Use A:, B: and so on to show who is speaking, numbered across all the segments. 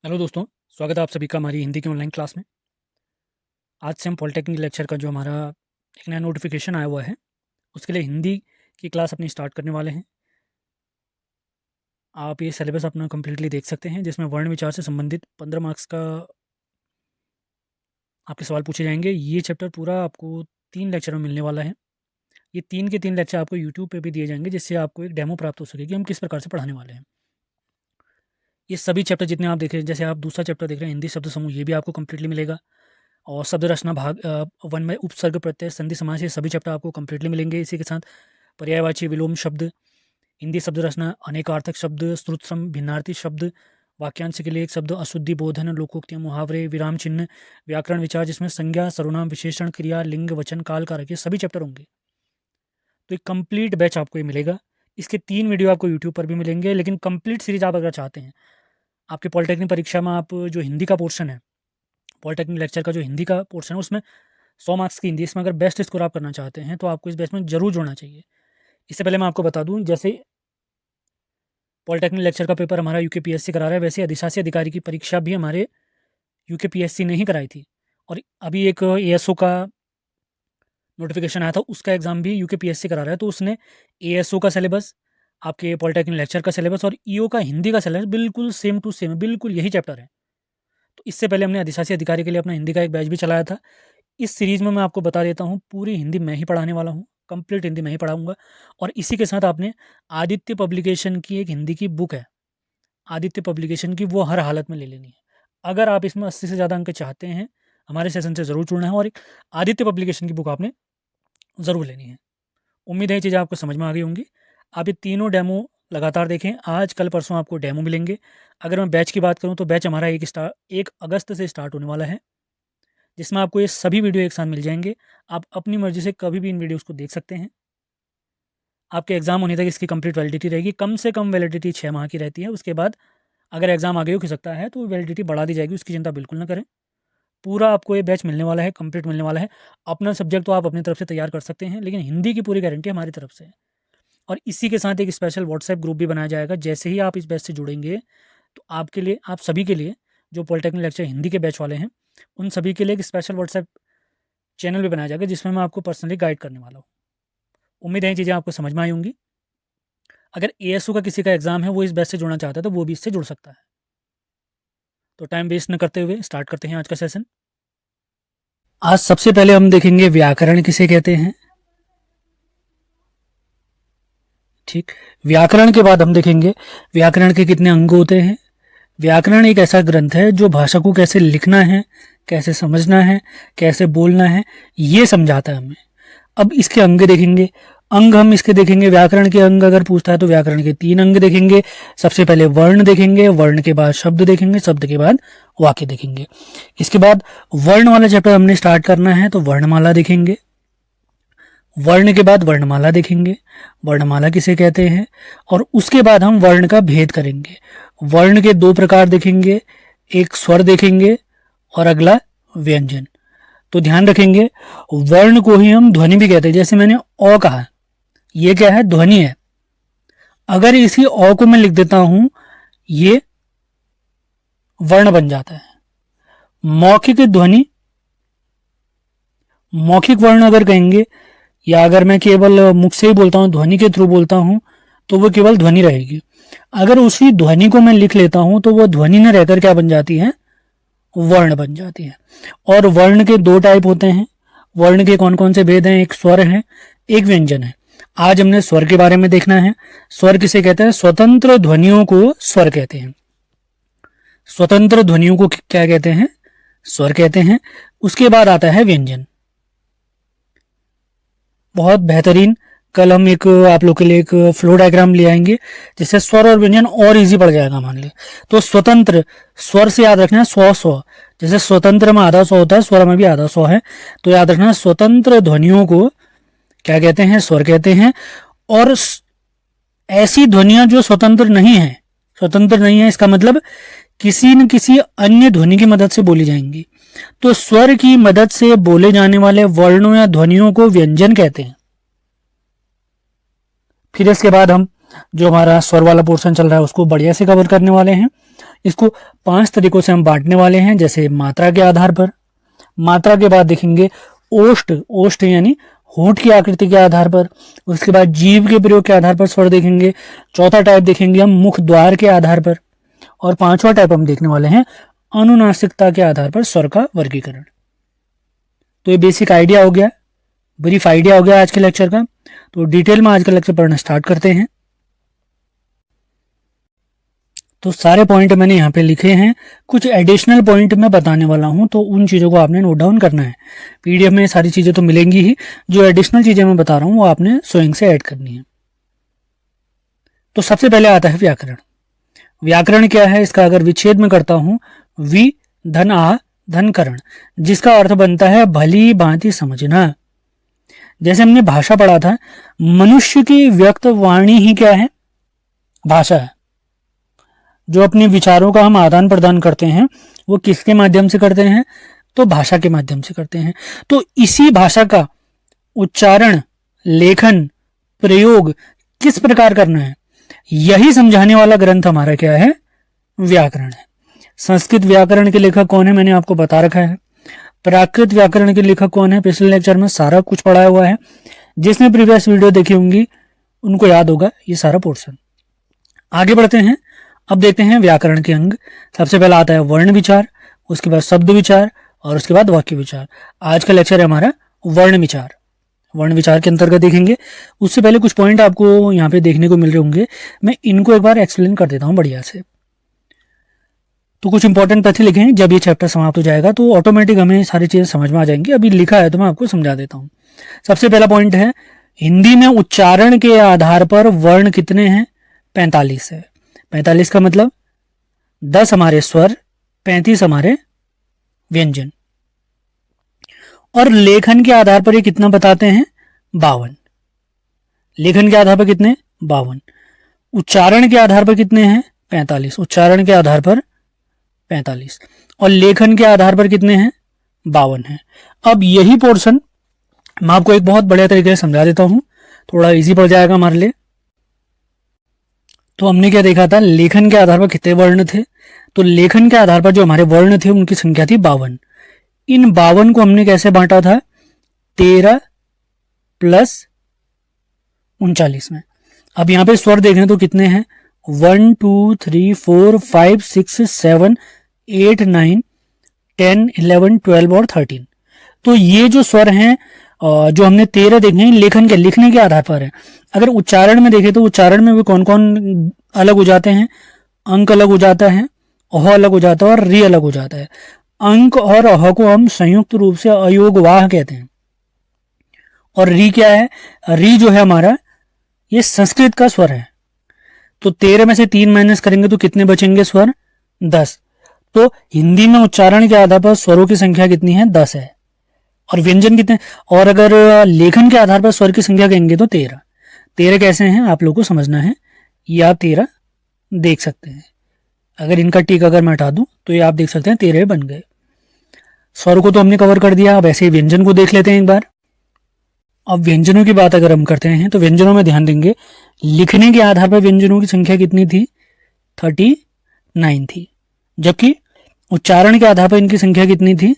A: Hello दोस्तों, स्वागत है आप सभी का हमारी हिंदी की ऑनलाइन क्लास में। आज से हम पॉलिटेक्निक लेक्चर का जो हमारा एक नया नोटिफिकेशन आया हुआ है उसके लिए हिंदी की क्लास अपनी स्टार्ट करने वाले हैं। आप ये सिलेबस अपना कम्प्लीटली देख सकते हैं, जिसमें वर्ण विचार से संबंधित 15 मार्क्स का आपके सवाल पूछे जाएंगे। ये चैप्टर पूरा आपको 3 लेक्चर में मिलने वाला है। ये 3 के 3 लेक्चर आपको यूट्यूब पे भी दिए जाएंगे, जिससे आपको एक डेमो प्राप्त हो सके कि हम किस प्रकार से पढ़ाने वाले हैं। ये सभी चैप्टर जितने आप देख रहे हैं, जैसे आप दूसरा चैप्टर देख रहे हैं हिंदी शब्द समूह, ये भी आपको कम्प्लीटली मिलेगा। और शब्द रचना भाग 1 में उपसर्ग प्रत्यय संधि समास, ये सभी चैप्टर आपको कम्प्लीटली मिलेंगे। इसी के साथ पर्यायवाची विलोम शब्द, हिंदी शब्द रचना, अनेकार्थक शब्द, श्रुतसम भिन्नार्थी शब्द, वाक्यांश के लिए एक शब्द, अशुद्धि बोधन, लोकोक्तियाँ, मुहावरे, विराम चिन्ह, व्याकरण विचार, जिसमें संज्ञा सर्वनाम विशेषण क्रिया लिंग वचन काल कारक, ये सभी चैप्टर होंगे। तो एक कंप्लीट बैच आपको ये मिलेगा। इसके 3 वीडियो आपको यूट्यूब पर भी मिलेंगे, लेकिन कंप्लीट सीरीज आप अगर चाहते हैं, आपके पॉलिटेक्निक परीक्षा में आप जो हिंदी का पोर्शन है, पॉलिटेक्निक लेक्चर का जो हिंदी का पोर्शन है, उसमें 100 मार्क्स की हिंदी, इसमें अगर बेस्ट स्कोर आप करना चाहते हैं तो आपको इस बैच में जरूर जुड़ना चाहिए। इससे पहले मैं आपको बता दूं, जैसे पॉलिटेक्निक लेक्चर का पेपर हमारा यूकेपीएससी करा रहा है, वैसे अधिशासी अधिकारी की परीक्षा भी हमारे यूकेपीएससी ने ही कराई थी। और अभी एक एएसओ का नोटिफिकेशन आया था, उसका एग्जाम भी यूकेपीएससी करा रहा है। तो उसने एएसओ का सिलेबस, आपके पॉलिटेक्निक लेक्चर का सिलेबस और ईओ का हिंदी का सिलेबस बिल्कुल सेम टू सेम, बिल्कुल यही चैप्टर है। तो इससे पहले हमने अधिशासी अधिकारी के लिए अपना हिंदी का एक बैच भी चलाया था। इस सीरीज़ में मैं आपको बता देता हूँ, पूरी हिंदी मैं ही पढ़ाने वाला हूँ, कंप्लीट हिंदी मैं ही पढ़ाऊँगा। और इसी के साथ आपने आदित्य पब्लिकेशन की एक हिंदी की बुक है, आदित्य पब्लिकेशन की, वो हर हालत में ले लेनी है। अगर आप इसमें 80 से ज़्यादा अंक चाहते हैं, हमारे सेशन से ज़रूर जुड़ना है और एक आदित्य पब्लिकेशन की बुक आपने ज़रूर लेनी है। उम्मीद है ये चीज़ें आपको समझ में आ गई होंगी। आप ये तीनों डेमो लगातार देखें, आज कल परसों आपको डेमो मिलेंगे। अगर मैं बैच की बात करूँ तो बैच हमारा 1 अगस्त से स्टार्ट होने वाला है, जिसमें आपको ये सभी वीडियो एक साथ मिल जाएंगे। आप अपनी मर्जी से कभी भी इन वीडियोज़ को देख सकते हैं। आपके एग्ज़ाम होने तक इसकी कंप्लीट वैलिडिटी रहेगी। कम से कम वैलिडिटी 6 माह की रहती है। उसके बाद अगर एग्ज़ाम आगे हो सकता है तो वैलिडिटी बढ़ा दी जाएगी, उसकी चिंता बिल्कुल ना करें। पूरा आपको ये बैच मिलने वाला है, कंप्लीट मिलने वाला है। अपना सब्जेक्ट तो आप अपनी तरफ से तैयार कर सकते हैं, लेकिन हिंदी की पूरी गारंटी हमारी तरफ से है। और इसी के साथ एक स्पेशल व्हाट्सएप ग्रुप भी बनाया जाएगा। जैसे ही आप इस बैच से जुड़ेंगे तो आपके लिए, आप सभी के लिए, जो पॉलिटेक्निक लेक्चर हिंदी के बैच वाले हैं, उन सभी के लिए एक स्पेशल व्हाट्सएप चैनल भी बनाया जाएगा, जिसमें मैं आपको पर्सनली गाइड करने वाला हूँ। उम्मीद है ये चीज़ें आपको समझ में आई होंगी। अगर एएसओ का किसी का एग्जाम है, वो इस बैच से जुड़ना चाहता है, तो वो भी इससे जुड़ सकता है। तो टाइम वेस्ट न करते हुए स्टार्ट करते हैं आज का सेशन। आज सबसे पहले हम देखेंगे व्याकरण किसे कहते हैं। ठीक, व्याकरण के बाद हम देखेंगे व्याकरण के कितने अंग होते हैं। व्याकरण एक ऐसा ग्रंथ है जो भाषा को कैसे लिखना है, कैसे समझना है, कैसे बोलना है, ये समझाता है हमें। अब इसके अंग देखेंगे। अंग हम इसके देखेंगे, व्याकरण के अंग अगर पूछता है तो व्याकरण के 3 अंग देखेंगे। सबसे पहले वर्ण देखेंगे, वर्ण के बाद शब्द देखेंगे, शब्द के बाद वाक्य देखेंगे। इसके बाद वर्ण वाला चैप्टर हमने स्टार्ट करना है, तो वर्णमाला देखेंगे। वर्ण के बाद वर्णमाला देखेंगे, वर्णमाला किसे कहते हैं, और उसके बाद हम वर्ण का भेद करेंगे। वर्ण के 2 प्रकार देखेंगे, एक स्वर देखेंगे और अगला व्यंजन। तो ध्यान रखेंगे, वर्ण को ही हम ध्वनि भी कहते हैं। जैसे मैंने अ कहा, ये क्या है, ध्वनि है। अगर इसी अ को मैं लिख देता हूं, ये वर्ण बन जाता है। मौखिक ध्वनि, मौखिक वर्ण अगर कहेंगे, या अगर मैं केवल मुख से ही बोलता हूँ, ध्वनि के थ्रू बोलता हूँ, तो वो केवल ध्वनि रहेगी। अगर उसी ध्वनि को मैं लिख लेता हूँ तो वो ध्वनि न रहकर क्या बन जाती है, वर्ण बन जाती है। और वर्ण के 2 टाइप होते हैं। वर्ण के कौन कौन से भेद हैं, एक स्वर है, एक व्यंजन है। आज हमने स्वर के बारे में देखना है। स्वर किसे कहते हैं, स्वतंत्र ध्वनियों को स्वर कहते हैं। स्वतंत्र ध्वनियों को क्या कहते हैं, स्वर कहते हैं। उसके बाद आता है व्यंजन। बहुत बेहतरीन, कल हम एक आप लोग के लिए एक फ्लो डायग्राम ले आएंगे, जिससे स्वर और व्यंजन और इजी पड़ जाएगा। मान ली तो स्वतंत्र, स्वर से याद रखना है 100 जैसे स्वतंत्र में आधा 100 होता है, स्वर में भी आधा 100 है। तो याद रखना, स्वतंत्र ध्वनियों को क्या कहते हैं, स्वर कहते हैं। और ऐसी ध्वनियां जो स्वतंत्र नहीं है, स्वतंत्र नहीं है इसका मतलब किसी न किसी अन्य ध्वनि की मदद से बोली जाएंगी। तो स्वर की मदद से बोले जाने वाले वर्णों या ध्वनियों को व्यंजन कहते हैं। फिर इसके बाद हम जो हमारा स्वर वाला पोर्शन चल रहा है उसको बढ़िया से कवर करने वाले हैं। इसको 5 तरीकों से हम बांटने वाले हैं, जैसे मात्रा के आधार पर, मात्रा के बाद देखेंगे ओष्ठ, ओष्ठ यानी होंठ की आकृति के आधार पर, उसके बाद जीभ के प्रयोग के आधार पर स्वर देखेंगे, चौथा टाइप देखेंगे हम मुख द्वार के आधार पर, और पांचवा टाइप हम देखने वाले हैं अनुनासिकता के आधार पर स्वर का वर्गीकरण। तो ये बेसिक आइडिया हो गया, ब्रीफ आइडिया हो गया आज के लेक्चर का। तो डिटेल में आज का लेक्चर पढ़ना स्टार्ट करते हैं। तो सारे पॉइंट मैंने यहाँ पे लिखे हैं, कुछ एडिशनल पॉइंट मैं बताने वाला हूँ, तो उन चीज़ों को आपने नोट डाउन करना है। पीडीएफ में सारी चीज़ें तो मिलेंगी ही, जो एडिशनल चीज़ें मैं बता रहा हूँ वो आपने स्वयं से ऐड करनी है। तो सबसे पहले आता है व्याकरण। व्याकरण क्या है, इसका अगर विच्छेद में करता हूँ, वि धन आ धन करण, जिसका अर्थ बनता है भली भांति समझना। जैसे हमने भाषा पढ़ा था, मनुष्य की व्यक्त वाणी ही क्या है, भाषा है। जो अपने विचारों का हम आदान प्रदान करते हैं वो किसके माध्यम से करते हैं, तो भाषा के माध्यम से करते हैं। तो इसी भाषा का उच्चारण, लेखन, प्रयोग किस प्रकार करना है, यही समझाने वाला ग्रंथ हमारा क्या है, व्याकरण है। संस्कृत व्याकरण के लेखक कौन है, मैंने आपको बता रखा है। प्राकृत व्याकरण के लेखक कौन है, पिछले लेक्चर में सारा कुछ पढ़ाया हुआ है। जिसने प्रीवियस वीडियो देखी होंगी उनको याद होगा ये सारा पोर्शन। आगे बढ़ते हैं, अब देखते हैं व्याकरण के अंग। सबसे पहला आता है वर्ण विचार, उसके बाद शब्द विचार, और उसके बाद वाक्य विचार। आज का लेक्चर है हमारा वर्ण विचार। वर्ण विचार के अंतर्गत देखेंगे। उससे पहले कुछ पॉइंट आपको यहाँ पे देखने को मिल रहे होंगे, मैं इनको एक बार एक्सप्लेन कर देता हूँ बढ़िया से। तो कुछ इंपॉर्टेंट तथ्य लिखे हैं, जब ये चैप्टर समाप्त हो जाएगा तो ऑटोमेटिक हमें सारी चीजें समझ में आ जाएंगी। अभी लिखा है तो मैं आपको समझा देता हूँ। सबसे पहला पॉइंट है, हिंदी में उच्चारण के आधार पर वर्ण कितने हैं, 45 है। 45 का मतलब 10 हमारे स्वर, 35 हमारे व्यंजन। और लेखन के आधार पर ये कितना बताते हैं, 52। लेखन के आधार पर कितने, 52। उच्चारण के आधार पर कितने हैं, 45। उच्चारण के आधार पर 45 और लेखन के आधार पर कितने हैं, 52 है। अब यही पोर्शन मैं आपको एक बहुत बढ़िया तरीके से समझा देता हूं, थोड़ा इजी पड़ जाएगा हमारे लिए। तो हमने क्या देखा था, लेखन के आधार पर कितने वर्ण थे, तो लेखन के आधार पर जो हमारे वर्ण थे उनकी संख्या थी 52। इन 52 को हमने कैसे बांटा था, 13 + 39 में। अब यहाँ पे स्वर देखें तो कितने हैं, 1 2 3 4 5 6 7 8 9 10 11 12 और 13। तो ये जो स्वर हैं जो हमने 13 देखे हैं, लेखन के लिखने के आधार पर है। अगर उच्चारण में देखें तो उच्चारण में भी कौन कौन अलग हो जाते हैं, अंक अलग हो जाता है, अह अलग हो जाता है और री अलग हो जाता है। अंक और अह को हम संयुक्त रूप से अयोगवाह कहते हैं। और री क्या है, री जो है हमारा ये संस्कृत का स्वर है। तो 13 में से 3 माइनस करेंगे तो कितने बचेंगे स्वर, 10। तो हिंदी में उच्चारण के आधार पर स्वरों की संख्या कितनी है, 10 है। और व्यंजन कितने, और अगर लेखन के आधार पर स्वर की संख्या कहेंगे तो 13। 13 कैसे हैं आप लोग को समझना है, ये आप 13 देख सकते हैं। अगर इनका टिक अगर मैं हटा दूं तो ये आप देख सकते हैं 13 बन गए। स्वर को तो हमने कवर कर दिया, अब ऐसे व्यंजन को देख लेते हैं एक बार। अब व्यंजनों की बात अगर हम करते हैं तो व्यंजनों में ध्यान देंगे, लिखने के आधार पर व्यंजनों की संख्या कितनी थी, 39 थी। जबकि उच्चारण के आधार पर इनकी संख्या कितनी थी,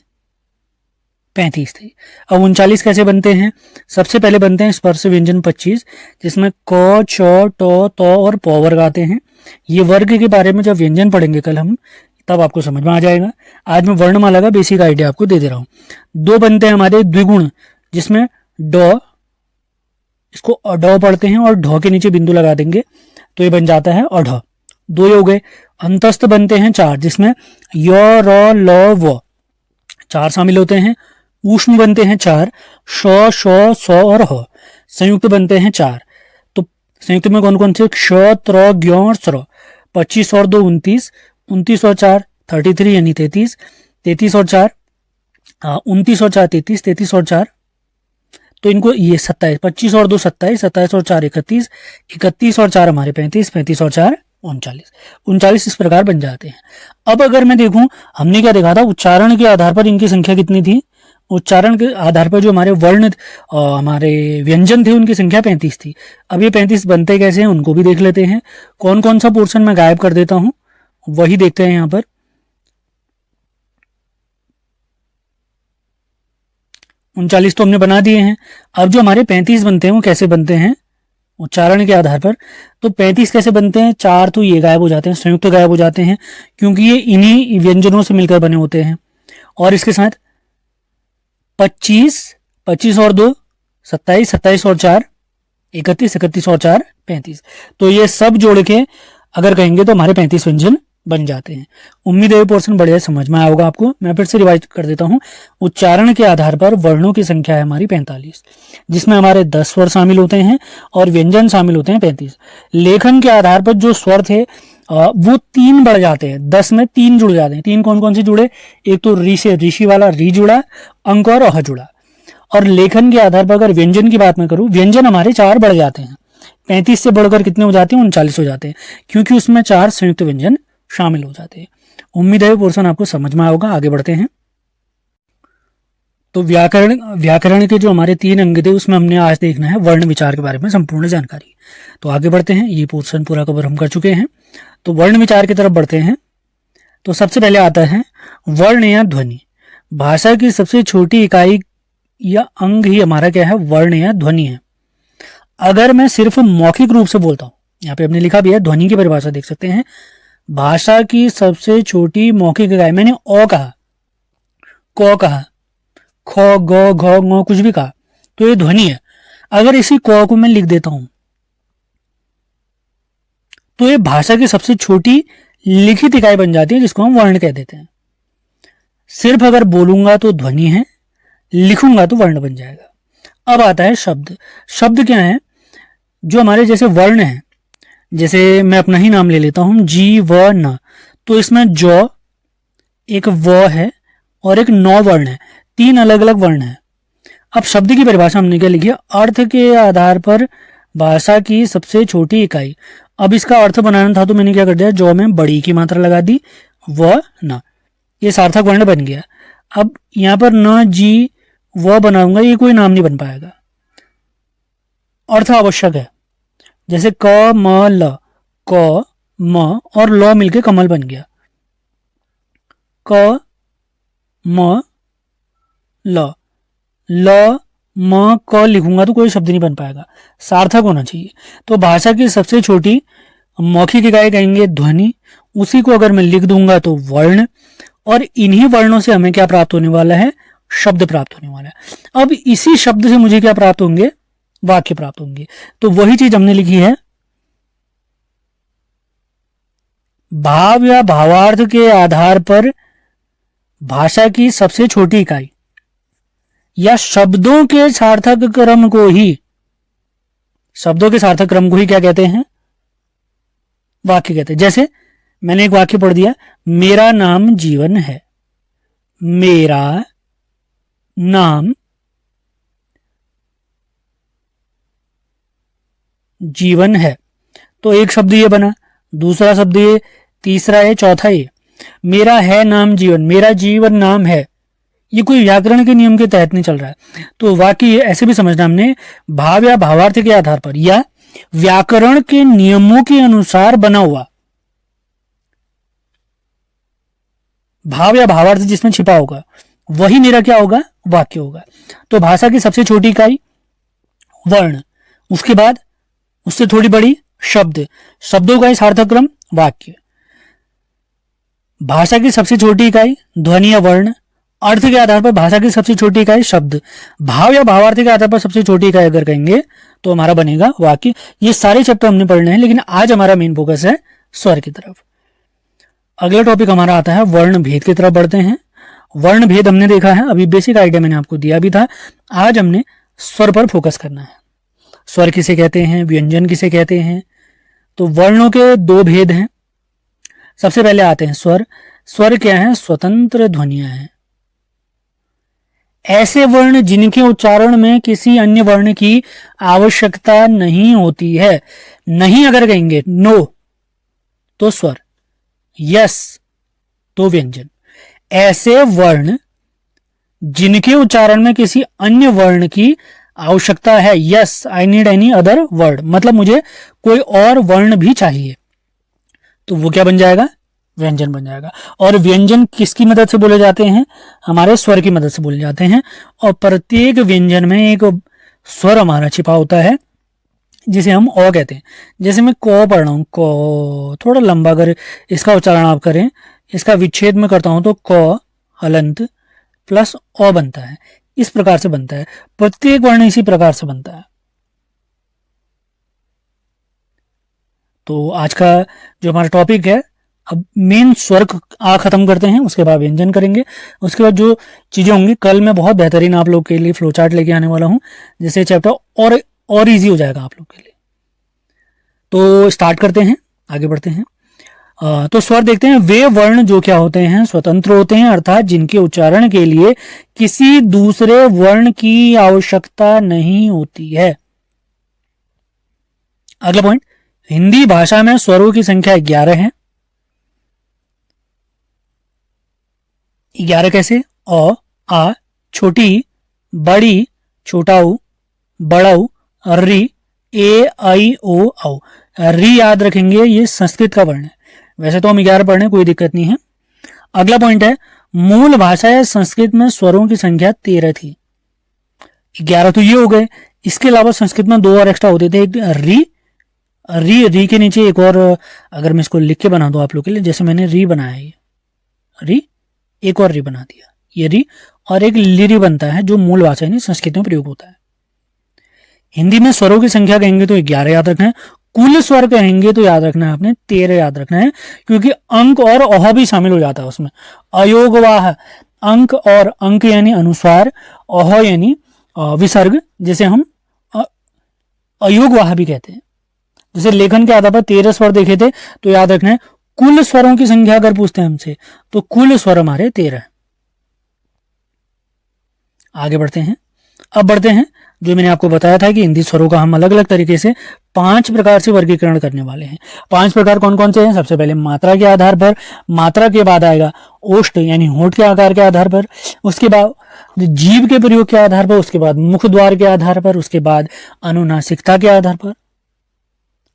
A: 35 थी। अब 39 कैसे बनते हैं, सबसे पहले बनते हैं स्पर्श व्यंजन 25, जिसमें क, च, ट, त और प वर्ग आते हैं। ये वर्ग के बारे में जब व्यंजन पढ़ेंगे कल हम, तब आपको समझ में आ जाएगा। आज मैं वर्णमाला का बेसिक आइडिया आपको दे रहा हूँ। 2 बनते हैं हमारे द्विगुण, जिसमें ड, इसको अड पढ़ते हैं और ढ के नीचे बिंदु लगा देंगे तो ये बन जाता है अढ़। 2 ये हो गए। अंतस्थ बनते हैं 4, जिसमें य, र, ल, व 4 शामिल होते हैं। ऊष्म बनते हैं 4, श, श, स और ह। संयुक्त बनते हैं 4। तो संयुक्त में कौन कौन से, क्ष, त्र, ज्ञ और स्र। 25 और 2 29, 29 और 4 33 यानी 33, 33 और 4 29 और 4 33, 33 और 4 तो इनको ये 27, 25 और 2 27, 27 और 4 31, 31 और 4 हमारे 35, 35 और 4 39, 39 इस प्रकार बन जाते हैं। अब अगर मैं देखूं, हमने क्या देखा था, उच्चारण के आधार पर इनकी संख्या कितनी थी, उच्चारण के आधार पर जो हमारे वर्ण हमारे व्यंजन थे उनकी संख्या 35 थी। अब ये 35 बनते कैसे हैं उनको भी देख लेते हैं। कौन कौन सा पोर्शन मैं गायब कर देता हूँ वही देखते हैं यहाँ पर। उनचालीस तो हमने बना दिए हैं। अब जो हमारे 35 बनते हैं वो कैसे बनते हैं उच्चारण के आधार पर। तो 35 कैसे बनते हैं, चार तो ये गायब हो जाते हैं, संयुक्त गायब हो जाते हैं, क्योंकि ये इन्हीं व्यंजनों से मिलकर बने होते हैं। और इसके साथ 25, 25 और 2 27, 27 और 4 31, 31 और 4 35। तो ये सब जोड़ के अगर कहेंगे तो हमारे 35 व्यंजन बन जाते हैं। उम्मीद है ये पोर्शन बढ़िया समझ में आया होगा आपको। मैं फिर से रिवाइज कर देता हूँ। उच्चारण के आधार पर वर्णों की संख्या है हमारी 45, जिसमें हमारे 10 स्वर शामिल होते हैं और व्यंजन शामिल होते हैं 35। लेखन के आधार पर जो स्वर थे वो 3 बढ़ जाते हैं, 10 में 3 जुड़ जाते हैं। 3 कौन कौन से जुड़े, एक तो री से ऋषि वाला री जुड़ा, अंक और अह जुड़ा। और लेखन के आधार पर अगर व्यंजन की बात मैं करूं, व्यंजन हमारे 4 बढ़ जाते हैं। 35 से बढ़कर कितने हो जाते हैं, 39 हो जाते हैं, क्योंकि उसमें 4 संयुक्त व्यंजन शामिल हो जाते हैं। उम्मीद है पोर्शन आपको समझ में आएगा। आगे बढ़ते हैं। तो व्याकरण के जो हमारे 3 अंग थे उसमें हमने आज देखना है वर्ण विचार के बारे में संपूर्ण जानकारी। तो आगे बढ़ते हैं, ये पोर्शन पूरा कवर हम कर चुके हैं। तो वर्ण विचार की तरफ बढ़ते हैं। तो सबसे पहले आता है वर्ण या ध्वनि। भाषा की सबसे छोटी इकाई या अंग ही हमारा क्या है, वर्ण या ध्वनि है। अगर मैं सिर्फ मौखिक रूप से बोलता हूं, यहाँ पे हमने लिखा भी है, ध्वनि की परिभाषा देख सकते हैं। भाषा की सबसे छोटी मौखिक इकाई, मैंने ओ कहा, क कहा, ख ग घ ङ कुछ भी कहा, तो ये ध्वनि है। अगर इसी क को मैं लिख देता हूं तो ये भाषा की सबसे छोटी लिखित इकाई बन जाती है, जिसको हम वर्ण कह देते हैं। सिर्फ अगर बोलूंगा तो ध्वनि है, लिखूंगा तो वर्ण बन जाएगा। अब आता है शब्द। शब्द क्या है, जो हमारे जैसे वर्ण है, जैसे मैं अपना ही नाम ले लेता हूं, जी व न, तो इसमें ज, एक व है और एक नौ वर्ण है, 3 अलग अलग वर्ण है। अब शब्द की परिभाषा हमने क्या लिखी है, अर्थ के आधार पर भाषा की सबसे छोटी इकाई। अब इसका अर्थ बनाना था तो मैंने क्या कर दिया, जो में बड़ी की मात्रा लगा दी, व न, ये सार्थक वर्ण बन गया। अब यहां पर न जी व बनाऊंगा, ये कोई नाम नहीं बन पाएगा, अर्थ आवश्यक है। जैसे क म ल, क म और ल मिलके कमल बन गया, क म ल, ल म क लिखूंगा तो कोई शब्द नहीं बन पाएगा, सार्थक होना चाहिए। तो भाषा की सबसे छोटी मौखिक इकाई कहेंगे ध्वनि, उसी को अगर मैं लिख दूंगा तो वर्ण, और इन्हीं वर्णों से हमें क्या प्राप्त होने वाला है, शब्द प्राप्त होने वाला है। अब इसी शब्द से मुझे क्या प्राप्त होंगे, वाक्य प्राप्त होंगे। तो वही चीज हमने लिखी है, भाव या भावार्थ के आधार पर भाषा की सबसे छोटी इकाई या शब्दों के सार्थक क्रम को ही, शब्दों के सार्थक क्रम को ही क्या कहते हैं, वाक्य कहते हैं। जैसे मैंने एक वाक्य पढ़ दिया, मेरा नाम जीवन है, मेरा नाम जीवन है, तो एक शब्द ये बना, दूसरा शब्द ये, तीसरा है, चौथा ये। मेरा है नाम जीवन, मेरा जीवन नाम है, ये कोई व्याकरण के नियम के तहत नहीं चल रहा है। तो वाक्य ऐसे भी समझना हमने, भाव या भावार्थ के आधार पर या व्याकरण के नियमों के अनुसार बना हुआ, भाव या भावार्थ जिसमें छिपा होगा वही मेरा क्या होगा, वाक्य होगा। तो भाषा की सबसे छोटी इकाई वर्ण, उसके बाद उससे थोड़ी बड़ी शब्द, शब्दों का सार्थक क्रम वाक्य। भाषा की सबसे छोटी इकाई ध्वनि या वर्ण, अर्थ के आधार पर भाषा की सबसे छोटी इकाई शब्द, भाव या भावार्थ के आधार पर सबसे छोटी इकाई अगर कहेंगे तो हमारा बनेगा वाक्य। ये सारे चैप्टर हमने पढ़ने हैं, लेकिन आज हमारा मेन फोकस है स्वर की तरफ। अगला टॉपिक हमारा आता है वर्ण भेद की तरफ बढ़ते हैं। वर्ण भेद हमने देखा है, अभी बेसिक आइडिया मैंने आपको दिया भी था। आज हमने स्वर पर फोकस करना है। स्वर किसे कहते हैं, व्यंजन किसे कहते हैं। तो वर्णों के 2 भेद हैं। सबसे पहले आते हैं स्वर। स्वर क्या है, स्वतंत्र ध्वनियां हैं, ऐसे वर्ण जिनके उच्चारण में किसी अन्य वर्ण की आवश्यकता नहीं होती है। नहीं अगर कहेंगे, नो तो स्वर, यस तो व्यंजन। ऐसे वर्ण जिनके उच्चारण में किसी अन्य वर्ण की आवश्यकता है, yes I need any other word, मतलब मुझे कोई और वर्ण भी चाहिए, तो वो क्या बन जाएगा, व्यंजन बन जाएगा। और व्यंजन किसकी मदद से बोले जाते हैं? हमारे स्वर की मदद से बोले जाते हैं। और प्रत्येक व्यंजन में एक स्वर हमारा छिपा होता है जिसे हम अ कहते हैं। जैसे मैं क पढ़ रहा हूँ, क थोड़ा लंबा अगर इसका उच्चारण आप करें, इसका विच्छेद में करता हूं तो क हलंत प्लस अ बनता है। इस प्रकार से बनता है, प्रत्येक वर्ण इसी प्रकार से बनता है। तो आज का जो हमारा टॉपिक है, अब मेन स्वर आ खत्म करते हैं, उसके बाद व्यंजन करेंगे। उसके बाद जो चीजें होंगी, कल मैं बहुत बेहतरीन आप लोग के लिए फ्लो चार्ट लेके आने वाला हूं, जिससे चैप्टर और इजी हो जाएगा आप लोग के लिए। तो स्टार्ट करते हैं, आगे बढ़ते हैं। तो स्वर देखते हैं। वे वर्ण जो क्या होते हैं, स्वतंत्र होते हैं, अर्थात जिनके उच्चारण के लिए किसी दूसरे वर्ण की आवश्यकता नहीं होती है। अगला पॉइंट, हिंदी भाषा में स्वरों की संख्या 11 है। 11 कैसे? अ, आ, छोटी, बड़ी, छोटा ऊ, बड़ा ऊ, री, ए, आई, ओ, औ। री याद रखेंगे, ये संस्कृत का वर्ण है। वैसे तो हम 11 पढ़ रहे हैं, कोई दिक्कत नहीं है। अगला पॉइंट है, मूल भाषा या संस्कृत में स्वरों की संख्या 13 थी। 11 तो ये हो गए, इसके अलावा संस्कृत में 2 और एक्स्ट्रा होते थे। एक री के नीचे एक और, अगर मैं इसको लिख के बना दूं आप लोग के लिए, जैसे मैंने री बनाया, ये री, एक और री बना दिया, ये री, और एक लिरी बनता है जो मूल भाषा यानी संस्कृत में प्रयोग होता है। हिंदी में स्वरों की संख्या कहेंगे तो 11 याद रखना है। कुल स्वर कहेंगे तो याद रखना है आपने 13 याद रखना है, क्योंकि अंक और अह भी शामिल हो जाता है उसमें। अयोगवाह, अंक और अंक यानी अनुस्वार, अह यानी विसर्ग, जिसे हम अयोगवाह भी कहते हैं। जैसे लेखन के आधार पर 13 स्वर देखे थे, तो याद रखना है कुल स्वरों की संख्या अगर पूछते हैं हमसे, तो कुल स्वर हमारे 13 है। आगे बढ़ते हैं। अब बढ़ते हैं, जो मैंने आपको बताया था कि हिंदी स्वरों का हम अलग अलग तरीके से 5 प्रकार से वर्गीकरण करने वाले हैं। 5 प्रकार कौन कौन से हैं? सबसे पहले मात्रा के आधार पर, मात्रा के बाद आएगा ओष्ठ यानी होंठ के आकार के आधार पर, उसके बाद जीभ के प्रयोग के आधार पर, उसके बाद मुख द्वार के आधार पर, उसके बाद अनुनासिकता के आधार पर।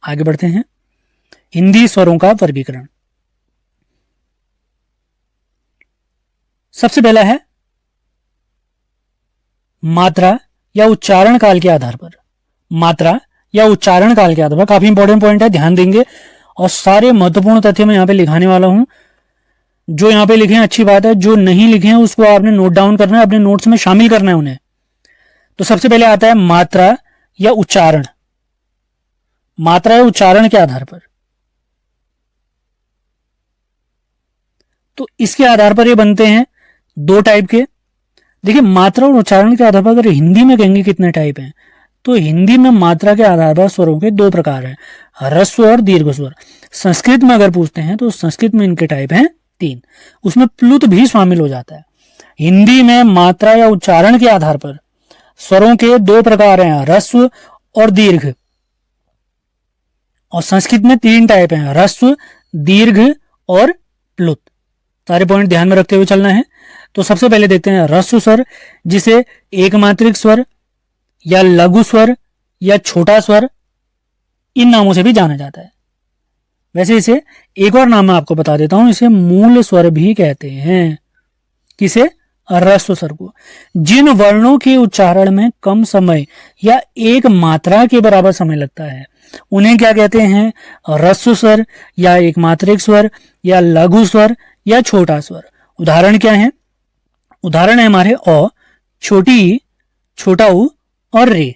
A: आगे बढ़ते हैं, हिंदी स्वरों का वर्गीकरण। सबसे पहला है मात्रा या उच्चारण काल के आधार पर। मात्रा या उच्चारण काल के आधार पर काफी इंपॉर्टेंट पॉइंट है, ध्यान देंगे। और सारे महत्वपूर्ण तथ्य मैं यहां पे लिखाने वाला हूं। जो यहां पे लिखे हैं अच्छी बात है, जो नहीं लिखे हैं उसको आपने नोट डाउन करना है, अपने नोट्स में शामिल करना है उन्हें। तो सबसे पहले आता है मात्रा या उच्चारण। मात्रा या उच्चारण के आधार पर, तो इसके आधार पर ये बनते हैं 2 टाइप के। देखिए, मात्रा और उच्चारण के आधार पर अगर हिंदी में कहेंगे कितने टाइप हैं, तो हिंदी में मात्रा के आधार पर स्वरों के 2 प्रकार हैं, ह्रस्व और दीर्घ स्वर। संस्कृत में अगर पूछते हैं तो संस्कृत में इनके टाइप हैं 3, उसमें प्लुत भी शामिल हो जाता है। हिंदी में मात्रा या उच्चारण के आधार पर स्वरों के 2 प्रकार हैं, ह्रस्व और दीर्घ। और संस्कृत में 3 टाइप हैं, ह्रस्व, दीर्घ और प्लुत। सारे पॉइंट ध्यान में रखते हुए चलना है। तो सबसे पहले देखते हैं ह्रस्व स्वर, जिसे एक मात्रिक स्वर या लघु स्वर या छोटा स्वर, इन नामों से भी जाना जाता है। वैसे इसे एक और नाम मैं आपको बता देता हूं, इसे मूल स्वर भी कहते हैं। किसे? ह्रस्व स्वर को। जिन वर्णों के उच्चारण में कम समय या एक मात्रा के बराबर समय लगता है, उन्हें क्या कहते हैं? ह्रस्व स्वर या एक मात्रिक स्वर या लघु स्वर या छोटा स्वर। उदाहरण क्या है? उदाहरण है हमारे अ, छोटी ई, छोटा ऊ और रे।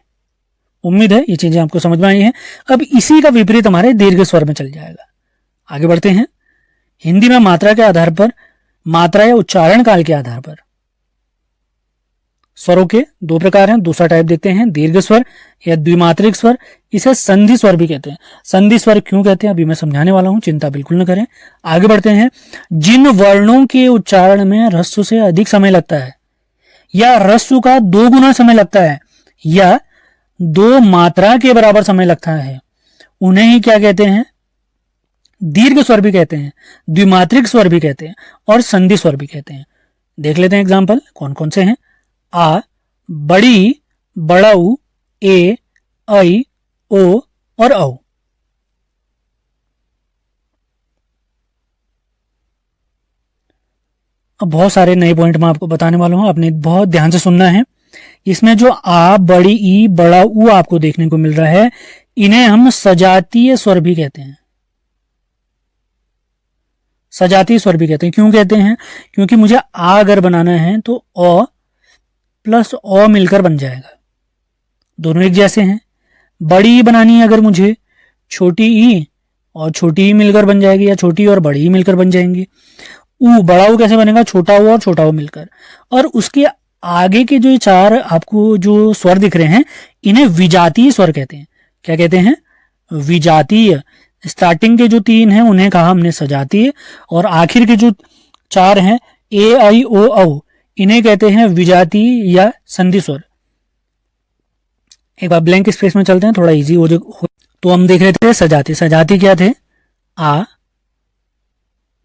A: उम्मीद है ये चीजें आपको समझ में आई हैं। अब इसी का विपरीत हमारे दीर्घ स्वर में चल जाएगा। आगे बढ़ते हैं। हिंदी में मात्रा के आधार पर, मात्रा या उच्चारण काल के आधार पर स्वरों के 2 प्रकार हैं। दूसरा टाइप देखते हैं, दीर्घ स्वर या द्विमात्रिक स्वर। इसे संधि स्वर भी कहते हैं। संधि स्वर क्यों कहते हैं अभी मैं समझाने वाला हूं, चिंता बिल्कुल न करें। आगे बढ़ते हैं। जिन वर्णों के उच्चारण में ह्रस्व से अधिक समय लगता है, या ह्रस्व का 2 गुना समय लगता है, या 2 मात्रा के बराबर समय लगता है, उन्हें ही क्या कहते हैं? दीर्घ स्वर भी कहते हैं, द्विमात्रिक स्वर भी कहते हैं और संधि स्वर भी कहते हैं। देख लेते हैं एग्जाम्पल कौन कौन से हैं। आ, बड़ी, बड़ऊ, ए, आई, ओ और औ। अब बहुत सारे नए पॉइंट मैं आपको बताने वाला हूँ, आपने बहुत ध्यान से सुनना है। इसमें जो आ, बड़ी ई, बड़ा ऊ आपको देखने को मिल रहा है, इन्हें हम सजातीय स्वर भी कहते हैं। सजातीय स्वर भी कहते हैं। क्यों कहते हैं? क्योंकि मुझे आ अगर बनाना है तो अ प्लस अ मिलकर बन जाएगा, दोनों एक जैसे हैं। बड़ी ई बनानी है अगर मुझे, छोटी ई और छोटी ई मिलकर बन जाएगी, या छोटी और बड़ी ई मिलकर बन जाएंगी। ऊ, बड़ा ऊ कैसे बनेगा? छोटा ऊ और छोटा ऊ मिलकर। और उसके आगे के जो चार आपको जो स्वर दिख रहे हैं, इन्हें विजातीय स्वर कहते हैं। क्या कहते हैं? विजातीय। स्टार्टिंग के जो तीन हैं उन्हें कहा हमने सजातीय, और आखिर के जो चार हैं ए आई ओ औ, इन्हें कहते हैं विजातीय या संधि स्वर। एक बार ब्लैंक स्पेस में चलते हैं, थोड़ा इजी हो जाए। तो हम देख रहे थे सजाती। सजाती क्या थे? आ,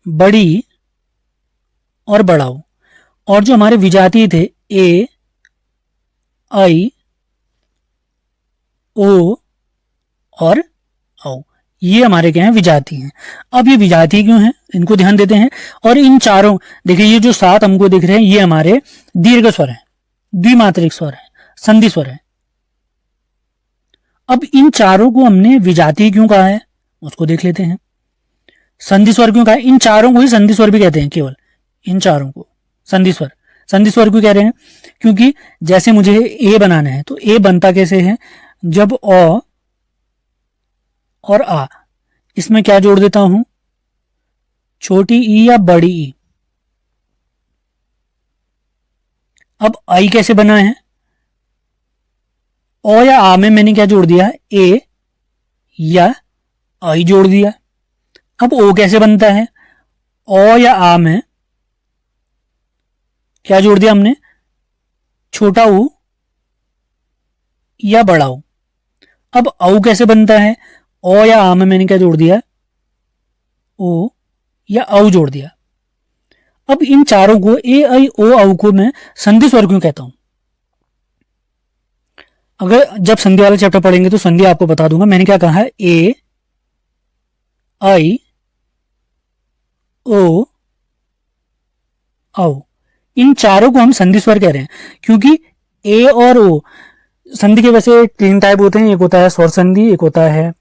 A: बड़ी और बड़ा ऊ। और जो हमारे विजातीय थे ए आई ओ और औ, ये हमारे क्या हैं? विजातीय हैं। अब ये विजातीय क्यों हैं, इनको ध्यान देते हैं। और इन चारों, देखिए ये जो सात हमको दिख रहे हैं, ये हमारे दीर्घ स्वर हैं, द्विमात्रिक स्वर है, संधि स्वर है। अब इन चारों को हमने विजातीय क्यों कहा है, उसको देख लेते हैं। संधि स्वर क्यों कहा है? इन चारों को ही संधि स्वर भी कहते हैं, केवल इन चारों को संधि स्वर। संधि स्वर क्यों कह रहे हैं? क्योंकि जैसे मुझे ए बनाना है, तो ए बनता कैसे है? जब अ और आ, इसमें क्या जोड़ देता हूं? छोटी ई या बड़ी ई। अब आई कैसे बना है? ओ या आ में मैंने क्या जोड़ दिया? ए या आई जोड़ दिया। अब ओ कैसे बनता है? ओ या आ में क्या जोड़ दिया हमने? छोटा ऊ या बड़ा ऊ। अब औ कैसे बनता है? ओ या आ में मैंने क्या जोड़ दिया? ओ या औ जोड़ दिया। अब इन चारों को ए आई ओ औ को मैं संधि स्वर क्यों कहता हूं? अगर जब संधि वाला चैप्टर पढ़ेंगे तो संधि आपको बता दूंगा। मैंने क्या कहा है? ए आई ओ औ, इन चारों को हम संधि स्वर कह रहे हैं, क्योंकि ए और ओ संधि के वैसे तीन टाइप होते हैं। एक होता है स्वर संधि, एक होता है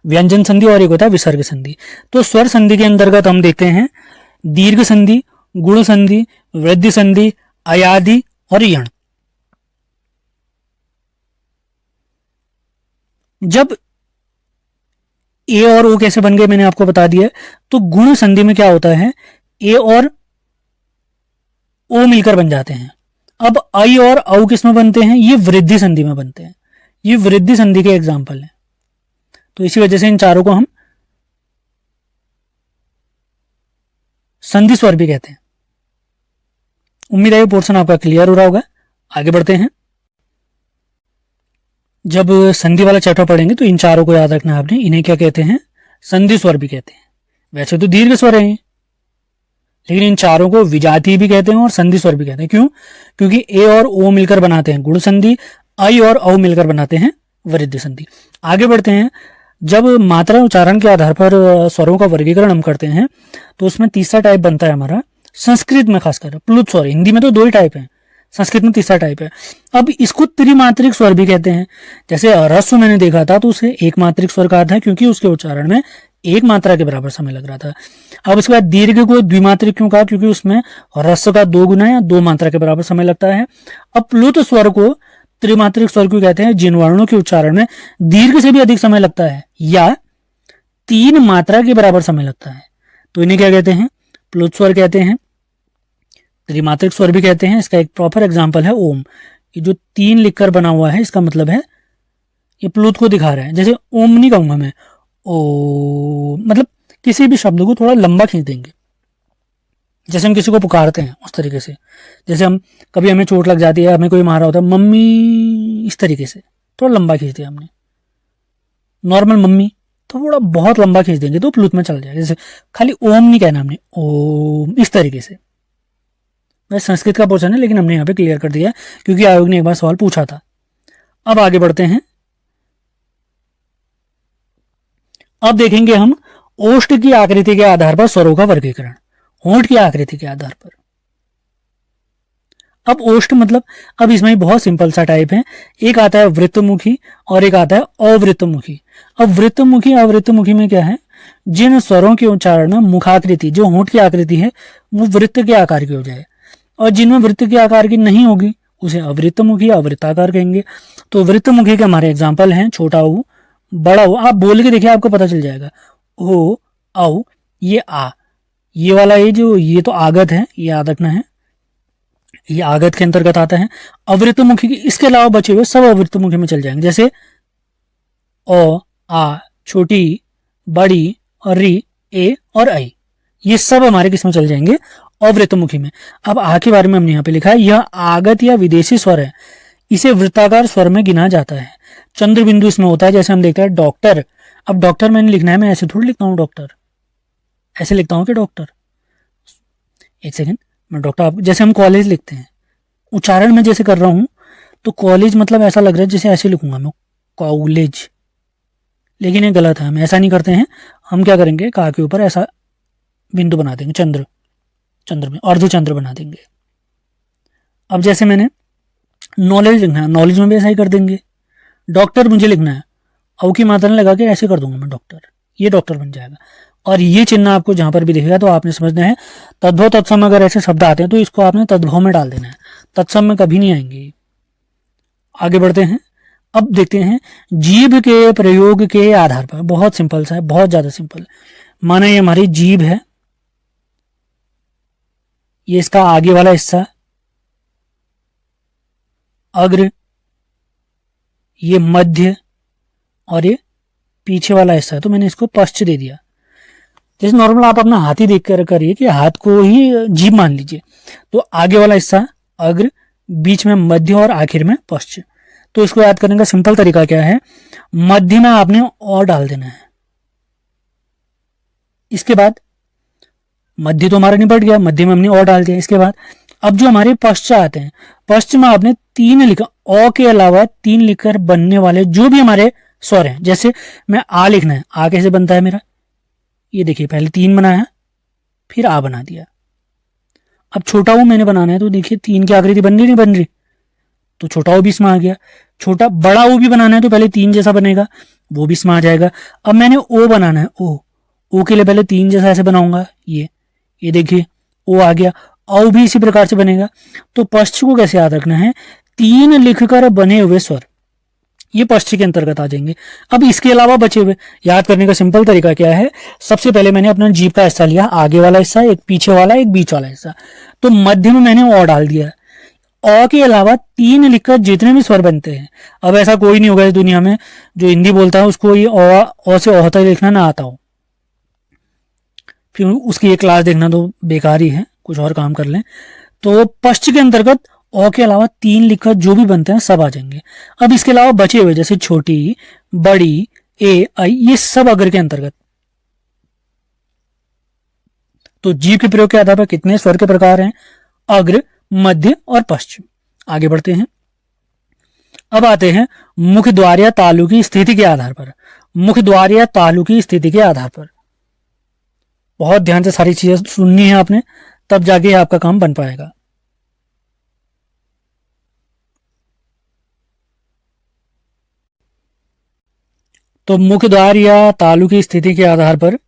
A: व्यंजन संधि, और एक होता है विसर्ग संधि। तो स्वर संधि के अंतर्गत हम देखते हैं दीर्घ संधि, गुण संधि, वृद्धि संधि, अयादि और यण। जब ए और ओ कैसे बन गए मैंने आपको बता दिया। तो गुण संधि में क्या होता है? ए और ओ मिलकर बन जाते हैं। अब आई और औ किस में बनते हैं? ये वृद्धि संधि में बनते हैं। ये वृद्धि संधि के एग्जाम्पल है। तो इसी वजह से इन चारों को हम संधि स्वर भी कहते हैं। उम्मीद है ये पोर्शन आपका क्लियर हो रहा होगा। आगे बढ़ते हैं। जब संधि वाला चैप्टर पढ़ेंगे तो इन चारों को याद रखना है आपने। इन्हें क्या कहते हैं? संधि स्वर भी कहते हैं। वैसे तो दीर्घ स्वर है, लेकिन इन चारों को विजातीय भी कहते हैं और संधि स्वर भी कहते हैं। क्यों? क्योंकि ए और ओ मिलकर बनाते हैं गुण संधि, आई और औ मिलकर बनाते हैं वृद्धि संधि। आगे बढ़ते हैं। जब मात्रा उच्चारण के आधार पर स्वरों का वर्गीकरण हम करते हैं तो उसमें तीसरा टाइप बनता है हमारा, संस्कृत में खासकर प्लुत स्वर। हिंदी में तो दो ही टाइप है, संस्कृत में तीसरा टाइप है। अब इसको त्रिमात्रिक स्वर भी कहते हैं। जैसे ह्रस्व मैंने देखा था तो उसे एक मात्रिक स्वर कहा था, क्योंकि उसके उच्चारण में एक मात्रा के बराबर समय लग रहा था। अब इसके बाद दीर्घ को द्विमात्रिक क्यों कहा? क्योंकि उसमें ह्रस्व का दो गुना या दो मात्रा के बराबर समय लगता है। अब प्लुत स्वर को त्रिमात्रिक स्वर क्यों कहते हैं? जिन वर्णों के उच्चारण में दीर्घ से भी अधिक समय लगता है या तीन मात्रा के बराबर समय लगता है, तो इन्हें क्या कहते हैं? प्लुत स्वर कहते हैं। त्रिमात्रिक स्वर भी कहते हैं। इसका एक प्रॉपर एग्जाम्पल है ओम। ये जो तीन लिखकर बना हुआ है, इसका मतलब है ये प्लुत को दिखा रहा है। जैसे ओम नहीं कहूंगा मैं, ओ मतलब किसी भी शब्द को थोड़ा लंबा खींच देंगे, जैसे हम किसी को पुकारते हैं उस तरीके से। जैसे हम कभी हमें चोट लग जाती है, हमें कोई मारा होता है, मम्मी, इस तरीके से थोड़ा लंबा खींच दिया हमने। नॉर्मल मम्मी तो थोड़ा बहुत लंबा खींच देंगे तो प्लुत में चल जाएगा। जैसे खाली ओम नहीं कहना हमने, ओम, इस तरीके से। वह संस्कृत का पोर्शन है, लेकिन हमने यहाँ पे क्लियर कर दिया क्योंकि आयोग ने एक बार सवाल पूछा था। अब आगे बढ़ते हैं। अब देखेंगे हम ओष्ठ की आकृति के आधार पर स्वरों का वर्गीकरण। होंठ की आकृति के आधार पर। अब ओष्ठ मतलब, अब इसमें भी बहुत सिंपल सा टाइप है, एक आता है वृत्तमुखी और एक आता है अवृत्तमुखी। अब वृत्तमुखी अवृत्तमुखी में क्या है, जिन स्वरों के उच्चारण में मुखाकृति जो होंठ की आकृति है वो वृत्त के आकार की हो जाए, और जिनमें वृत्त के आकार की नहीं होगी उसे अवृत्तमुखी अवृत्ताकार कहेंगे। तो वृत्तमुखी के हमारे एग्जाम्पल हैं छोटा ऊ, बड़ा ऊ। आप बोल के देखिए आपको पता चल जाएगा। ओ, औ, ये आ, ये वाला ये तो आगत है, ये आदत न है, ये आगत के अंतर्गत आता है। अवृत्तमुखी, इसके अलावा बचे हुए सब अवृत्तमुखी में चल जाएंगे, जैसे ओ, आ, छोटी, बड़ी और री, ए और आई, ये सब हमारे किस में चल जाएंगे, अवृत्तमुखी में। अब आ के बारे में हमने यहाँ पे लिखा है, यह आगत या विदेशी स्वर है, इसे वृत्ताकार स्वर में गिना जाता है। चंद्र बिंदु इसमें होता है, जैसे हम देखते हैं डॉक्टर। अब डॉक्टर मैंने लिखना है, मैं ऐसे थोड़ी लिखता हूँ डॉक्टर, ऐसे लिखता हूँ कि डॉक्टर, एक सेकेंड, मैं डॉक्टर, जैसे हम कॉलेज लिखते हैं, उच्चारण में जैसे कर रहा हूँ तो कॉलेज मतलब ऐसा लग रहा है जैसे ऐसे लिखूंगा मैं कॉलेज, लेकिन ये गलत है, हम ऐसा नहीं करते हैं। हम क्या करेंगे, का के ऊपर ऐसा बिंदु बना देंगे, चंद्र में अर्धचंद्र बना देंगे। अब जैसे मैंने नॉलेज लिखना है, नॉलेज में भी ऐसा ही कर देंगे। डॉक्टर मुझे लिखना है, औ की मात्रा लगा के ऐसे कर दूंगा मैं डॉक्टर, ये डॉक्टर बन जाएगा। और ये चिन्ह आपको जहां पर भी दिखेगा तो आपने समझना है तद्भव तत्सम, अगर ऐसे शब्द आते हैं तो इसको आपने तद्भव में डाल देना है, तत्सम में कभी नहीं आएंगे। आगे बढ़ते हैं, अब देखते हैं जीभ के प्रयोग के आधार पर। बहुत सिंपल सा है, बहुत ज्यादा सिंपल। माना ये हमारी जीभ है, ये इसका आगे वाला हिस्सा अग्र, ये मध्य और ये पीछे वाला हिस्सा है, तो मैंने इसको पश्च दे दिया। जैसे नॉर्मल आप अपना हाथ ही देख कर करिए कि हाथ को ही जीभ मान लीजिए, तो आगे वाला हिस्सा अग्र, बीच में मध्य और आखिर में पश्च। तो इसको याद करने का सिंपल तरीका क्या है, मध्य में आपने और डाल देना है, इसके बाद मध्य तो हमारा निपट गया, मध्य में हमने और डाल दिया। इसके बाद अब जो हमारे पश्चात हैं, पश्चिम में आपने 3 लिखा, अ के अलावा 3 लिखकर बनने वाले जो भी हमारे स्वर हैं, जैसे मैं आ लिखना है, आ कैसे बनता है मेरा, ये देखिए पहले 3 बनाया फिर आ बना दिया। अब छोटा ऊ मैंने बनाना है, तो देखिए 3 की आकृति बन रही नहीं बन रही, तो छोटा ऊ भी इसमें आ गया। छोटा बड़ा ऊ भी बनाना है तो पहले 3 जैसा बनेगा, वो भी इसमें आ जाएगा। अब मैंने ओ बनाना है, ओ के लिए पहले 3 जैसा ऐसे बनाऊंगा, ये देखिए ओ आ गया। औ भी इसी प्रकार से बनेगा। तो पश्च को कैसे याद रखना है, 3 लिखकर बने हुए स्वर ये पश्च के अंतर्गत आ जाएंगे। अब इसके अलावा बचे हुए याद करने का सिंपल तरीका क्या है, सबसे पहले मैंने अपना जीभ का हिस्सा लिया, आगे वाला हिस्सा, एक पीछे वाला, एक बीच वाला हिस्सा, तो मध्य में मैंने ओ डाल दिया। अ के अलावा 3 लिखकर जितने भी स्वर बनते हैं, अब ऐसा कोई नहीं होगा इस दुनिया में जो हिंदी बोलता है उसको ये अ से अ तक लिखना ना आता हो, फिर उसकी एक क्लास देखना तो बेकार ही है, कुछ और काम कर लें। तो पश्च के अंतर्गत अ के अलावा 3 लिखकर जो भी बनते हैं सब आ जाएंगे। अब इसके अलावा बचे हुए जैसे छोटी, बड़ी, ए, आई, ये सब अग्र के अंतर्गत। तो जीभ के प्रयोग के आधार पर कितने स्वर के प्रकार हैं, अग्र, मध्य और पश्चिम। आगे बढ़ते हैं, अब आते हैं मुख द्वार या तालु की स्थिति के आधार पर। मुख द्वार या तालु की स्थिति के आधार पर बहुत ध्यान से सारी चीजें सुननी है आपने, तब जाके आपका काम बन पाएगा। तो मुख द्वार या तालु की स्थिति के आधार पर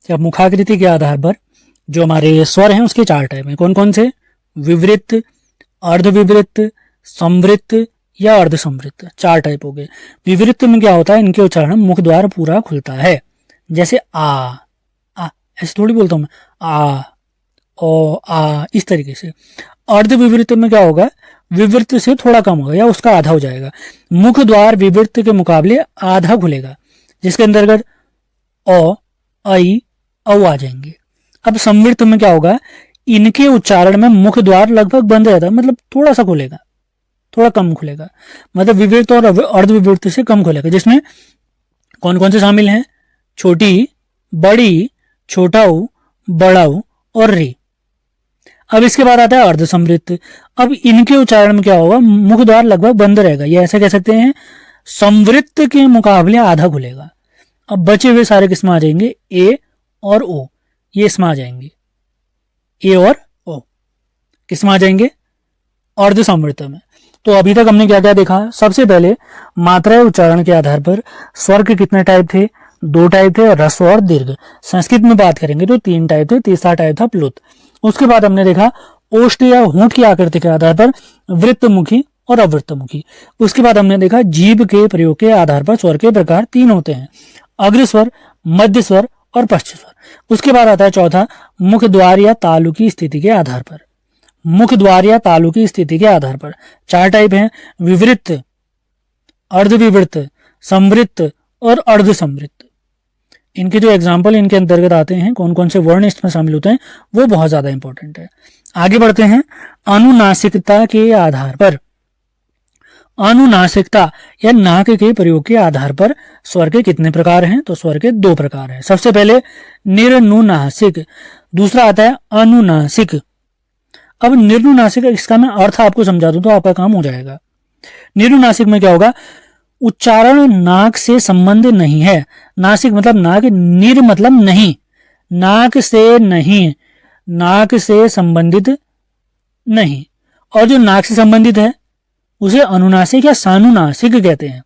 A: या मुखाकृति के आधार पर जो हमारे स्वर हैं उसके 4 टाइप हैं। कौन कौन से, विवृत्त, अर्धविवृत्त, संवृत्त या अर्धसंवृत्त, 4 टाइप हो गए। विवृत्त में क्या होता है, इनके उच्चारण मुख द्वार पूरा खुलता है, जैसे आ ऐसे थोड़ी बोलता हूं मैं, आ, ओ, आ, इस तरीके से। अर्धविवृत्त में क्या होगा, विवृत्त से थोड़ा कम होगा या उसका आधा हो जाएगा। मुख द्वार विवृत्त के मुकाबले आधा खुलेगा, जिसके अंतर्गत ओ, आई, औ आ जाएंगे। अब संवृत्त में क्या होगा, इनके उच्चारण में मुख द्वार लगभग बंद रहता है, मतलब थोड़ा सा खुलेगा, थोड़ा कम खुलेगा, मतलब विवृत्त और अर्धविवृत्त से कम खुलेगा। जिसमें कौन कौन से शामिल हैं, छोटी, बड़ी, छोटा ऊ, बड़ा ऊ और री। अब इसके बाद आता है अर्धसंवृत्त। अब इनके उच्चारण में क्या होगा, मुख द्वार लगभग बंद रहेगा, ये ऐसे कह सकते हैं संवृत्त के मुकाबले आधा खुलेगा। अब बचे हुए सारे किसमें आ जाएंगे, ए और ओ, ये इसमें आ जाएंगे। ए और ओ किस में आ जाएंगे, अर्ध संवृत में। तो अभी तक हमने क्या क्या देखा, सबसे पहले मात्रा उच्चारण के आधार पर स्वर के कितने टाइप थे, 2 टाइप थे, ह्रस्व और दीर्घ। संस्कृत में बात करेंगे तो 3 टाइप थे, तीसरा टाइप था प्लुत। उसके बाद हमने देखा ओष्ठ या होंठ की आकृति के आधार पर वृत्तमुखी और अवृत्तमुखी। उसके बाद हमने देखा जीभ के प्रयोग के आधार पर स्वर के प्रकार 3 होते हैं, अग्र स्वर, मध्य स्वर और पश्च स्वर। उसके बाद आता है चौथा मुख द्वार या तालु की स्थिति के आधार पर। मुख द्वार या तालु की स्थिति के आधार पर 4 टाइप हैं, विवृत्त, अर्धविवृत्त, संवृत्त और अर्ध संवृत्त। इनके जो एग्जाम्पल इनके अंतर्गत आते हैं, कौन कौन से वर्ण इसमें शामिल होते हैं, वो बहुत ज्यादा इंपॉर्टेंट है। आगे बढ़ते हैं। अनुनासिकता के आधार पर, अनुनासिकता या नाक के प्रयोग के आधार पर स्वर के कितने प्रकार हैं, तो स्वर के 2 प्रकार हैं। सबसे पहले निर्नुनासिक, दूसरा आता है अनुनासिक। अब निर्नुनासिक, इसका मैं अर्थ आपको समझा दूं तो आपका काम हो जाएगा। निर्नुनासिक में क्या होगा, उच्चारण नाक से संबंध नहीं है। नासिक मतलब नाक, निर मतलब नहीं, नाक से नहीं, नाक से संबंधित नहीं। और जो नाक से संबंधित है उसे अनुनासिक या सानुनासिक कहते हैं,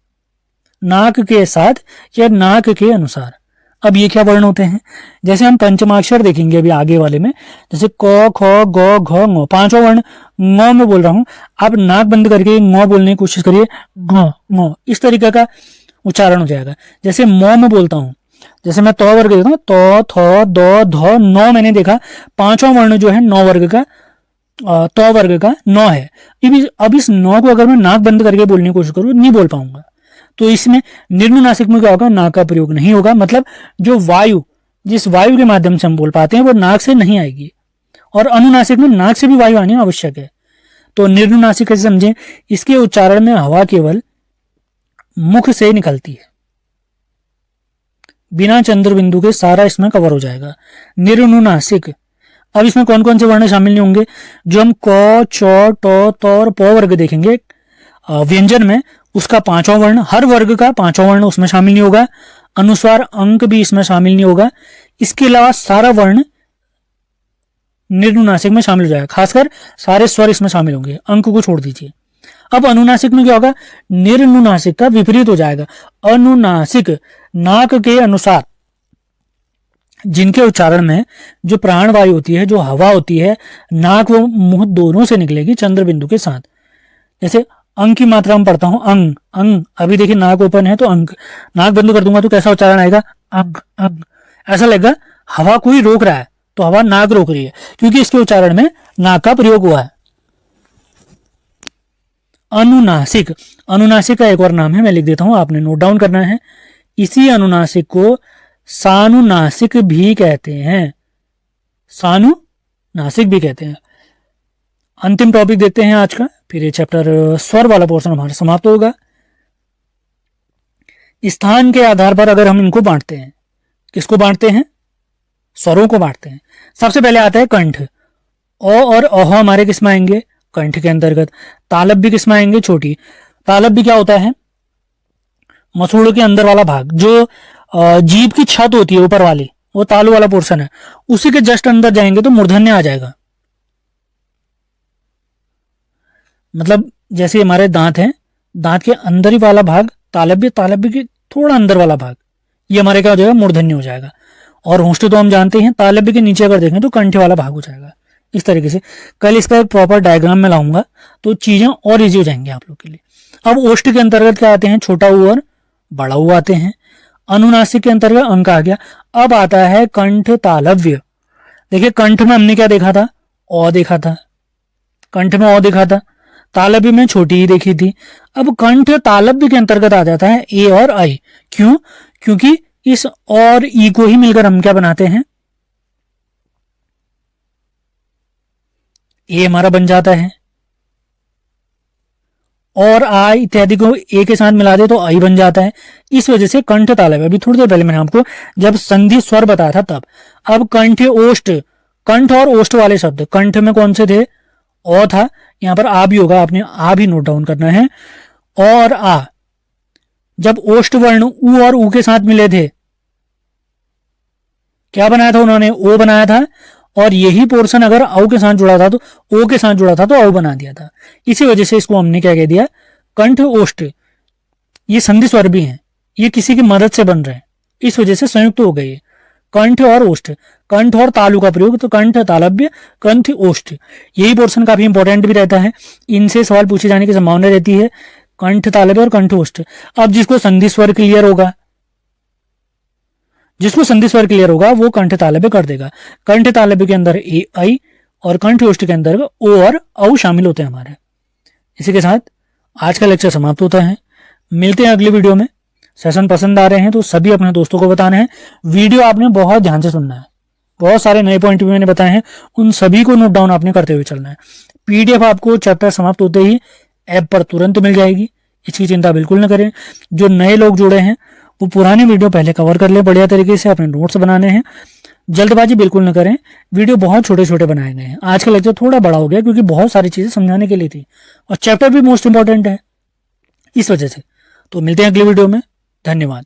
A: नाक के साथ या नाक के अनुसार। अब ये क्या वर्ण होते हैं, जैसे हम पंचमाक्षर देखेंगे अभी आगे वाले में, जैसे क ख ग घ ङ, 5वां वर्ण ङ में बोल रहा हूं, आप नाक बंद करके ङ बोलने की कोशिश करिए, घ ङ, इस तरीके का उच्चारण हो जाएगा। जैसे म में बोलता हूं, जैसे मैं तो वर्ग देता हूं, तो थ द ध न, मैंने देखा 5वां वर्ण जो है नौ वर्ग का, तो वर्ग का नौ है। अब इस नौ को अगर मैं नाक बंद करके बोलने की कोशिश करूं नहीं बोल पाऊंगा। तो इसमें निर्नुनासिक में क्या होगा, नाक का प्रयोग नहीं होगा, मतलब जो वायु, जिस वायु के माध्यम से हम बोल पाते हैं वो नाक से नहीं आएगी। और अनुनासिक में नाक से भी वायु आनी आवश्यक है। तो निर्नुनासिक कैसे समझें, इसके उच्चारण में हवा केवल मुख से निकलती है, बिना चंद्र बिंदु के सारा इसमें कवर हो जाएगा, निर्नुनासिक। अब इसमें कौन कौन से वर्ण शामिल नहीं होंगे, जो हम क च ट त और प वर्ग देखेंगे व्यंजन में, उसका 5वां वर्ण, हर वर्ग का 5वां वर्ण उसमें शामिल नहीं होगा। अनुस्वार अंक भी इसमें शामिल नहीं होगा। इसके अलावा सारा वर्ण निर्नुनासिक में शामिल हो जाएगा, खासकर सारे स्वर इसमें शामिल होंगे, अंक को छोड़ दीजिए। अब अनुनासिक में क्या होगा, निर्नुनासिक का विपरीत हो जाएगा। अनुनासिक नाक के अनुसार, जिनके उच्चारण में जो प्राण वायु होती है, जो हवा होती है, नाक व मुंह दोनों से निकलेगी चंद्र बिंदु के साथ। जैसे अंक की मात्रा में पढ़ता हूं, अंग अंग, अभी देखिए नाक ओपन है तो अंक, नाक बंद कर दूंगा तो कैसा उच्चारण आएगा, अंग अंग, ऐसा लगेगा हवा कोई रोक रहा है, तो हवा नाक रोक रही है, क्योंकि इसके उच्चारण में नाक का प्रयोग हुआ है। अनुनासिक, अनुनासिक का एक और नाम है, मैं लिख देता हूं, आपने नोट डाउन करना है। इसी अनुनासिक को सानुनासिक भी कहते हैं, सानुनासिक भी कहते हैं। अंतिम टॉपिक देखते हैं आज का, फिर ये चैप्टर स्वर वाला पोर्शन हमारा समाप्त होगा। स्थान के आधार पर अगर हम इनको बांटते हैं, किसको बांटते हैं, स्वरों को बांटते हैं। सबसे पहले आता है कंठ, ओ और अह हमारे किस में आएंगे, कंठ के अंतर्गत। तालब भी किस में आएंगे, छोटी। तालब भी क्या होता है, मसूड़ों के अंदर वाला भाग, जो जीभ की छत होती है ऊपर वाली, वो तालु वाला पोर्शन है, उसी के जस्ट अंदर जाएंगे तो मूर्धन्य आ जाएगा। मतलब जैसे हमारे दांत हैं, दांत के अंदर ही वाला भाग तालब्य, तालब्य के थोड़ा अंदर वाला भाग, ये हमारे क्या हो जाएगा, मूर्धन्य हो जाएगा। और होंठ तो हम जानते हैं, तालब्य के नीचे अगर देखें तो कंठ वाला भाग हो जाएगा। इस तरीके से कल इसका एक प्रॉपर डायग्राम में लाऊंगा तो चीजें और इजी हो जाएंगी आप लोग के लिए। अब ओष्ठ के अंतर्गत क्या आते हैं, छोटा ऊ और बड़ा ऊ आते हैं। अनुनासिक के अंतर्गत अंक आ गया। अब आता है कंठ तालव्य। देखिए कंठ में हमने क्या देखा था, ओ देखा था, कंठ में ओ देखा था, तालव्य में छोटी ही देखी थी। अब कंठ तालव्य के अंतर्गत आ जाता है ए और आई। क्यों, क्योंकि इस और ई को ही मिलकर हम क्या बनाते हैं, ए हमारा बन जाता है, और आई इत्यादि को ए के साथ मिला दे तो आई बन जाता है। इस वजह से कंठ तालव्य, अभी थोड़ी देर पहले मैंने आपको जब संधि स्वर बताया था तब। अब कंठ ओष्ठ, कंठ और ओष्ठ वाले शब्द, कंठ में कौन से थे, ओ था, यहां पर आ भी होगा, आपने आ भी नोट डाउन करना है। और आ, जब ओष्ठ वर्ण ऊ और ऊ के साथ मिले थे, क्या बनाया था उन्होंने, ओ बनाया था, और यही पोर्शन अगर औ के साथ जुड़ा था तो ओ के साथ जुड़ा था तो औ बना दिया था। इसी वजह से इसको हमने क्या कह दिया, कंठ ओष्ठ। ये संधि स्वर भी हैं, ये किसी की मदद से बन रहे हैं, इस वजह से संयुक्त हो गए कंठ और ओष्ठ। कंठ और तालु का प्रयोग, तो कंठ तालव्य, कंठ ओष्ठ। यही पोर्शन काफी इंपॉर्टेंट भी रहता है, इनसे सवाल पूछे जाने की संभावना रहती है, कंठ तालव्य और कंठ ओष्ठ। अब जिसको संधि स्वर क्लियर होगा, जिसको संधि स्वर क्लियर होगा वो कंठ तालव्य कर देगा। कंठ तालव्य के अंदर ए आई और कंठ ओष्ठ के अंदर ओ और औ शामिल होते हैं हमारे। इसी के साथ आज का लेक्चर समाप्त होता है। मिलते हैं अगली वीडियो में। सेशन पसंद आ रहे हैं तो सभी अपने दोस्तों को बताना है। वीडियो आपने बहुत ध्यान से सुनना है, बहुत सारे नए पॉइंट भी मैंने बताए हैं, उन सभी को नोट डाउन आपने करते हुए चलना है। पीडीएफ आपको चैप्टर समाप्त होते ही ऐप पर तुरंत मिल जाएगी, इसकी चिंता बिल्कुल न करें। जो नए लोग जुड़े हैं वो पुरानी वीडियो पहले कवर कर ले बढ़िया तरीके से, अपने नोट्स बनाने हैं। जल्दबाजी बिल्कुल न करें, वीडियो बहुत छोटे छोटे बनाए गए हैं। आज का लेक्चर थोड़ा बड़ा हो गया क्योंकि बहुत सारी चीजें समझाने के लिए थी और चैप्टर भी मोस्ट इंपॉर्टेंट है इस वजह से। तो मिलते हैं अगली वीडियो में, धन्यवाद।